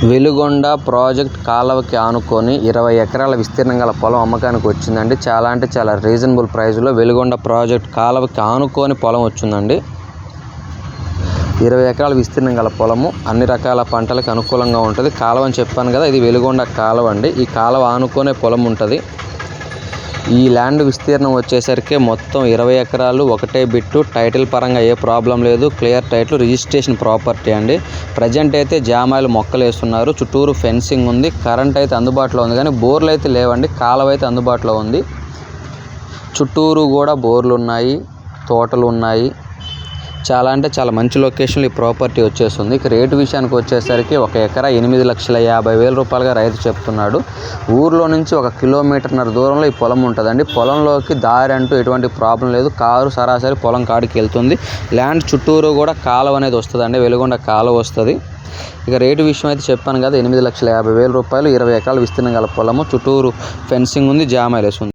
Veligonda project కాలువకి ఆనుకొని 20 ఎకరాల విస్తీర్ణం గల పొలం అమ్మకానికి వచ్చిందండి. చాలా అంటే చాలా రీజనబుల్ ప్రైస్లో వెలుగొండ ప్రాజెక్ట్ కాలువకి ఆనుకొని పొలం వచ్చిందండి. 20 ఎకరాల విస్తీర్ణం గల పొలము అన్ని రకాల పంటలకు అనుకూలంగా ఉంటుంది. కాలువ అని చెప్పాను కదా, ఇది వెలుగొండ కాలువ అండి. ఈ కాలువ ఆనుకునే పొలం ఉంటుంది. ఈ ల్యాండ్ విస్తీర్ణం వచ్చేసరికి మొత్తం 20 ఎకరాలు, ఒకటే బిట్టు. టైటిల్ పరంగా ఏ ప్రాబ్లం లేదు. క్లియర్ టైటిల్, రిజిస్ట్రేషన్ ప్రాపర్టీ అండి. ప్రజెంట్ అయితే జామాయిలు మొక్కలు వేస్తున్నారు. చుట్టూరు ఫెన్సింగ్ ఉంది. కరెంట్ అయితే అందుబాటులో ఉంది, కానీ బోర్లు అయితే లేవండి. కాలువ అయితే అందుబాటులో ఉంది. చుట్టూరు కూడా బోర్లు ఉన్నాయి, తోటలు ఉన్నాయి. చాలా అంటే చాలా మంచి లొకేషన్లో ఈ ప్రాపర్టీ వచ్చేస్తుంది. ఇక రేటు విషయానికి వచ్చేసరికి 1 ఎకరా 8,50,000 రూపాయలుగా రైతు చెప్తున్నాడు. ఊర్లో నుంచి 1 కిలోమీటర్న్నర దూరంలో ఈ పొలం ఉంటుందండి. పొలంలోకి దారి అంటూ ఎటువంటి ప్రాబ్లం లేదు. కారు సరాసరి పొలం కాడికి వెళ్తుంది. ల్యాండ్ చుట్టూరు కూడా కాలువ అనేది వస్తుందండి. వెలుగొండ కాలువ వస్తుంది. ఇక రేటు విషయం అయితే చెప్పాను కదా, 8,50,000 రూపాయలు. 20 ఎకరాల విస్తీర్ణం గల పొలము, చుట్టూరు ఫెన్సింగ్ ఉంది, జామాయిలు వేస్తుంది.